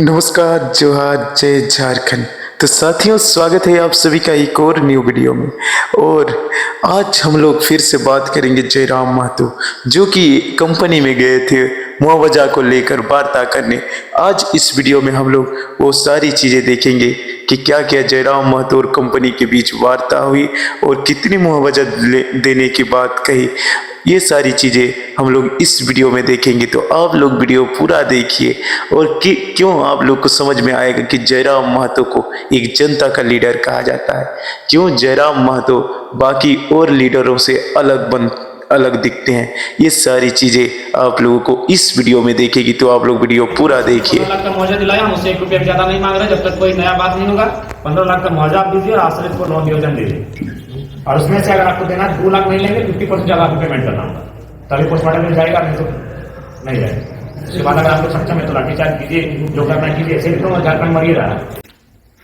नमस्कार, जोहार, जय झारखंड। तो साथियों, स्वागत है आप सभी का एक और न्यू वीडियो में। और आज हम लोग फिर से बात करेंगे जयराम महतो, जो कि कंपनी में गए थे मुआवजा को लेकर वार्ता करने। आज इस वीडियो में हम लोग वो सारी चीज़ें देखेंगे कि क्या क्या जयराम महतो और कंपनी के बीच वार्ता हुई और कितनी मुआवजा देने की बात कही। ये सारी चीज़ें हम लोग इस वीडियो में देखेंगे, तो आप लोग वीडियो पूरा देखिए और क्यों आप लोग को समझ में आएगा कि जयराम महतो को एक जनता का लीडर कहा जाता है, क्यों जयराम महतो बाकी और लीडरों से अलग दिखते हैं। ये सारी चीज़ें आप लोगों को इस वीडियो में देखेगी, तो आप लोग वीडियो पूरा देखिए। 15 लाख का मुआवजा दिलाया, मुझसे 1 रुपया ज्यादा नहीं मांग रहे। जब तक कोई नया बात नहीं होगा 15 लाख का मुआवजा आप दीजिए और आश्रित को लोन नियोजन दीजिए। और उसमें से अगर आपको देना 2 लाख नहीं लेंगे 50% ज्यादा आपको पेमेंट करना होगा, तभी पोस्टमार्टम में जाएगा, नहीं तो नहीं जाएगा। उसके बाद अगर आपको सक्षम है तो लाठीचार्ज कीजिए, जो करना कीजिए। ऐसे भी तो झारखंड मर ही रहा है।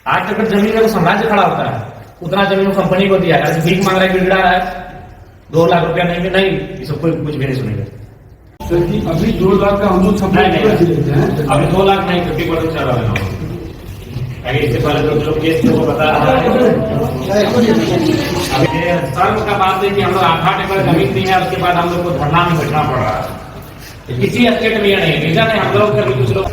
आज तक जमीन में साम्राज्य खड़ा होता है, उतना जमीन कंपनी को दिया है, भीख मांग रहा है, गिड़गिड़ा रहा है। 2 लाख रुपया नहीं, ये सब कोई कुछ भी नहीं सुनेगा। अभी 2 लाख का हम लोग अभी 2 लाख नहीं, 50% चल रहा है। इससे पहले जो केस थे वो बता रहा है। अभी सर्व का बात है कि हम लोग 8 एकड़ जमीन दी है, उसके बाद हम लोग को धरना में बैठना पड़ रहा है। किसी स्टेट में यह नहीं रीजन है। हम लोग कभी कुछ लोग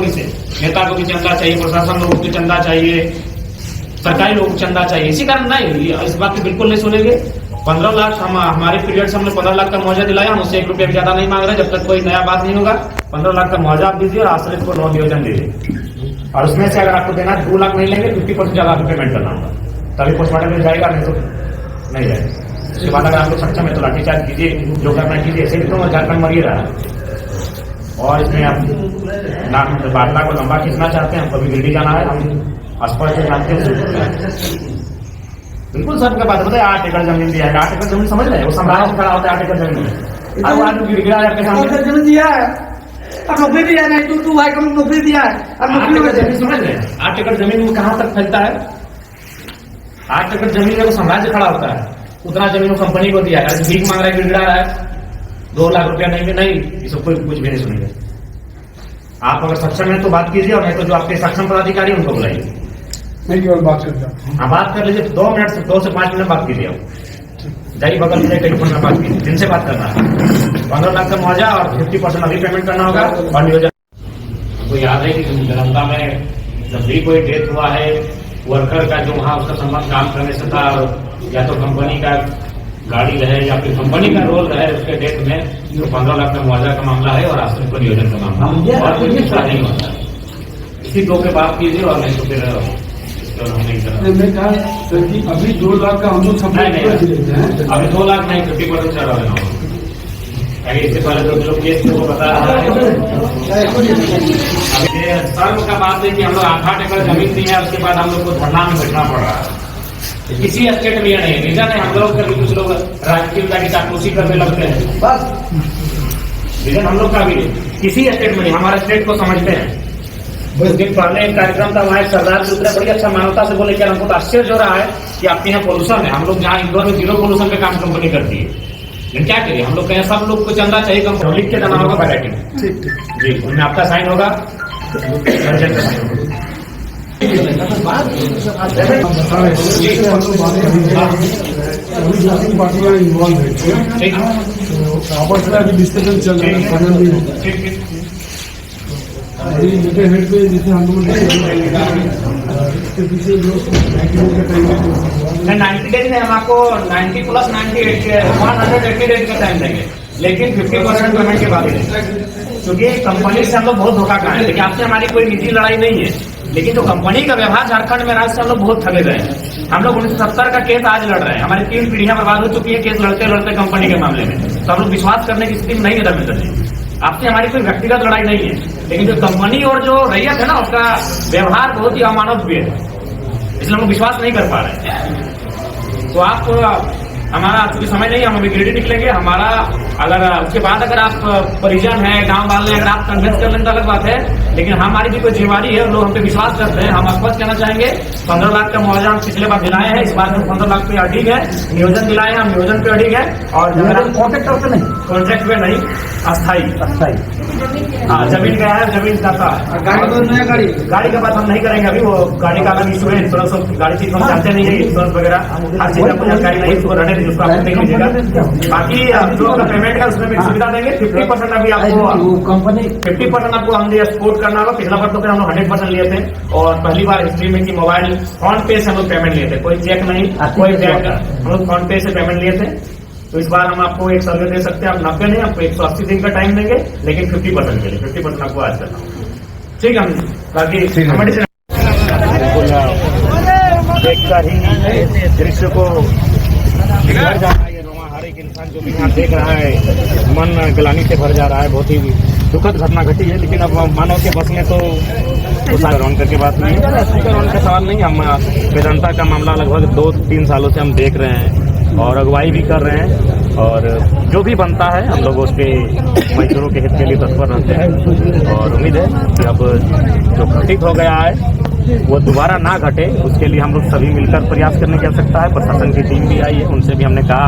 से नेता को भी चंदा चाहिए, प्रशासन लोगों को चंदा चाहिए, सरकारी लोगों को चंदा चाहिए। इसी कारण नहीं, इस बात को बिल्कुल नहीं सुनेंगे। 15 लाख हमारे पीरियड से हमने 15 लाख का मुआवजा दिलाया, मुझसे 1 रुपया ज्यादा नहीं मांग रहे। जब तक कोई नया बात नहीं होगा 15 लाख का मुआवजा आप दीजिए और आश्रित को लोन नियोजन दीजिए। और उसमें से अगर आपको देना 2 लाख नहीं लेंगे 50% ज्यादा आपको पेमेंट करना होगा, तभी पोस्टमार्टम में जाएगा, नहीं तो नहीं जाएगा। उसके बाद अगर आपको सक्षम है तो लाठीचार्ज कीजिए, जो करना कीजिए। ऐसे भी तो झारखंड मर ही रहा है। और इसमें आप वार्ता को लंबा खींचना चाहते हैं, हमको भी दिल्ली जाना है, हम स्पष्ट जानते हैं। बिल्कुल सबका बात बताए। 8 एकड़ जमीन दिया है, 8 एकड़ जमीन समझ रहे हैं, वो सम्राट खड़ा होता है 8 एकड़ जमीन में। अब आज गिड़गिड़ा है आपके सामने, जमीन दिया है, अब नौकरी दिया है, नहीं तू भाई को नौकरी दिया है, अब नौकरी जमीन समझ रहे हैं। 8 एकड़ जमीन में कहां तक फैलता है? 8 एकड़ जमीन में वो साम्राज्य खड़ा होता है, उतना जमीन वो कंपनी को दिया है, भीख मांग रहा है, गिड़गिड़ा रहा है। 2 लाख रुपया नहीं, ये सब कोई कुछ भी नहीं सुनेगा। आप अगर सक्षम है तो बात कीजिए, और नहीं तो जो आपके सक्षम पदाधिकारी उनको बुलाइए। मैं केवल बात करता हूँ। हाँ, बात कर लीजिए। 2 मिनट से 2 से 5 मिनट बात कीजिए। आप जाइए बगल में टेलीफोन में बात कीजिए, जिनसे बात करना है। 15 लाख का मुआवजा और 50% अभी पेमेंट करना होगा। और नियोजन आपको याद है कि जनता में जब भी कोई डेथ हुआ है, वर्कर का जो वहाँ उसका संबंध काम करने से था, या तो कंपनी का गाड़ी रहे या फिर कंपनी का रोल रहे उसके डेथ में, तो 15 लाख का मुआवजा का मामला है और आश्रित को नियोजन का मामला, और कुछ दूसरा नहीं होता। इसी 2 के बात कीजिए, और नहीं तो फिर मैं कहा सर कि अभी 2 लाख का हम लोग अभी 2 लाख नहीं, 50% चल रहा है। इससे पहले जो केस थे वो बता रहा है। अभी सर्व का बात है कि हम लोग 8 एकड़ जमीन दी है, उसके बाद हम लोग को धरना में बैठना पड़ रहा है। किसी स्टेट में यह नहीं रीजन है। हम लोग कभी कुछ लोग राजनीतिक की चापलूसी करने लगते हैं, बस रीजन हम लोग का भी किसी स्टेट में नहीं, हमारे स्टेट को समझते हैं। कुछ दिन पहले एक कार्यक्रम था, वहाँ एक सरदार जी उतरे, बड़ी अच्छा मानवता से बोले कि हमको तो आश्चर्य हो रहा है कि आपके यहाँ पोल्यूशन है। हम लोग जहाँ इंदौर में 0 पोल्यूशन पे काम कंपनी करती है, लेकिन क्या करिए, हम लोग कहें सब लोग को चंदा चाहिए, कंपनी लिख के देना होगा वैरायटी जी, उनमें आपका साइन होगा, सर्जन का साइन होगा। इन्वॉल्व है, आपस में अभी डिस्कशन चल रहा है। हेड पे जैसे हम लोग इसके पीछे जो 90 डेज में हम आपको 90 प्लस 90 180 डेज का टाइम देंगे, लेकिन 50% पेमेंट के बाद क्योंकि कंपनी से हम लोग बहुत धोखा खाए। लेकिन आपसे हमारी कोई निजी लड़ाई नहीं है, लेकिन जो कंपनी का व्यवहार झारखंड में राज्य से हम लोग बहुत थके गए हैं। हम लोग 1970 का केस आज लड़ रहे हैं, हमारी 3 पीढ़ियां बर्बाद हो चुकी है केस लड़ते लड़ते कंपनी के मामले में। तो हम लोग विश्वास करने की स्थिति में नहीं है धर्मेंद्र जी। आपसे हमारी कोई व्यक्तिगत लड़ाई नहीं है, लेकिन जो कंपनी और जो रैयत है ना, उसका व्यवहार बहुत ही अमानवीय है, इसलिए हम लोग विश्वास नहीं कर पा रहे हैं। तो आप हमारा चूंकि समय नहीं, हम अभी गिरिडीह निकलेंगे। हमारा अगर उसके बाद अगर आप परिजन है, गांव वाले, अगर आप कन्विंस कर लें तो अलग बात है, लेकिन हमारी भी कोई जिम्मेवारी है, लोग हम पे विश्वास करते हैं। हम स्पष्ट कहना चाहेंगे 15 लाख का मुआवजा हम पिछले बार दिलाए हैं, इस बार हम 15 लाख पे अडिग है। नियोजन दिलाए हैं, हम नियोजन पे अडिग है। और कॉन्ट्रैक्टर पे नहीं, कॉन्ट्रैक्ट पे नहीं, अस्थायी। हाँ, जमीन गया है, जमीन जाता है। गाड़ी का बात हम नहीं करेंगे अभी, वो गाड़ी का अलग इशू है। इंश्योरेंस गाड़ी चीज हम जानते नहीं है, इंश्योरेंस वगैरह हर चीज आपको जानकारी नहीं, उसको रहने दीजिए, उसको आप देख लीजिएगा। बाकी जो पेमेंट है उसमें भी सुविधा देंगे। 50% अभी आपको कंपनी 50% आपको हम सपोर्ट करना होगा। पिछला बार तो फिर हम लोग 100% लिए थे, और पहली बार हिस्ट्री में कि मोबाइल फोन पे से हम लोग पेमेंट लिए थे, कोई चेक नहीं, कोई बैंक, हम लोग फोन पे से पेमेंट लिए थे। तो इस बार हम आपको एक सर्वे दे सकते हैं, आप 90 नहीं, आपको 180 दिन का टाइम देंगे, लेकिन 50% के लिए 50% आपको आज करना होगा। ठीक है, बाकी देखकर ही दृश्य को बिगड़ जा रहा है। हर एक इंसान जो भी यहाँ देख रहा है मन ग्लानि से भर जा रहा है। बहुत ही दुखद घटना घटी है, लेकिन अब मानव के बस में तो स्पीकर ऑन करके बात नहीं है। स्पीकर ऑन का सवाल नहीं, हम वेदांता का मामला लगभग 2-3 सालों से हम देख रहे हैं और अगुवाई भी कर रहे हैं, और जो भी बनता है हम लोग उसके मजदूरों के हित के लिए तत्पर रहते हैं। और उम्मीद है कि अब जो घटित हो गया है वो दोबारा ना घटे, उसके लिए हम लोग सभी मिलकर प्रयास करने की आवश्यकता है। प्रशासन की टीम भी आई है, उनसे भी हमने कहा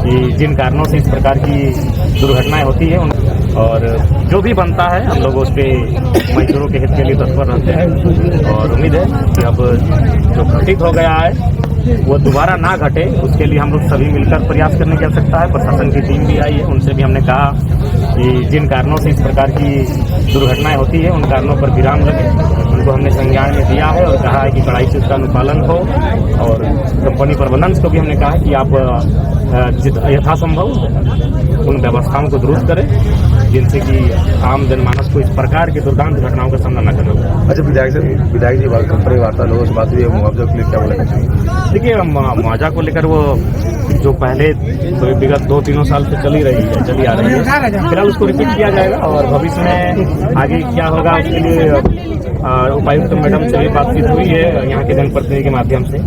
कि जिन कारणों से इस प्रकार की दुर्घटनाएं होती है और जो भी बनता है हम लोग उसके मजदूरों के हित के लिए तत्पर रहते हैं। और उम्मीद है कि अब जो घटित हो गया है वो दोबारा ना घटे, उसके लिए हम लोग सभी मिलकर प्रयास करने की आवश्यकता है। प्रशासन की टीम भी आई है, उनसे भी हमने कहा कि जिन कारणों से इस प्रकार की दुर्घटनाएं होती है उन कारणों पर विराम लगे, उनको हमने संज्ञान में दिया है और कहा है कि कड़ाई से उसका अनुपालन हो। और कंपनी प्रबंधन को भी हमने कहा कि आप यथासंभव उन व्यवस्थाओं को दुरुस्त करें जिनसे कि आम जनमानस को इस प्रकार की दुर्दांत घटनाओं का सामना न करना पड़े। अच्छा, विधायक जी कंपनी वार्ता लोगों से बात हुई है, मुआवजा के लिए क्या बोलना चाहिए? देखिए, मुआवजा को लेकर वो जो पहले विगत 2-3 साल से चली आ रही है, फिलहाल उसको रिपीट किया जाएगा और भविष्य में आगे क्या होगा उसके लिए उपायुक्त मैडम से भी बातचीत हुई है यहाँ के जनप्रतिनिधि के माध्यम से,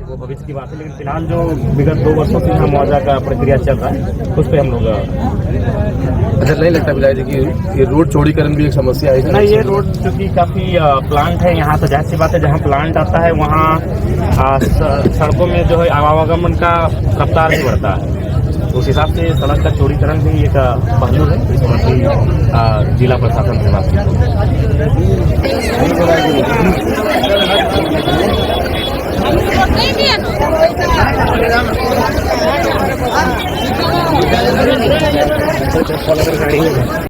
वो भविष्य की बात है। लेकिन फिलहाल जो विगत 2 वर्षों से यहाँ मुआवजा का प्रक्रिया चल रहा है उस पर हम लोग। अच्छा, नहीं लगता विधायक जी कि ये रोड चौड़ीकरण भी एक समस्या है? नहीं, ये रोड चूंकि काफी प्लांट है यहाँ, तो जाहिर सी बात है जहाँ प्लांट आता है वहाँ सड़कों में जो है आवागमन का रफ्तार भी बढ़ता है, उस हिसाब से सड़क का चौड़ीकरण भी एक पहलू है। इस पर जिला प्रशासन से बात की।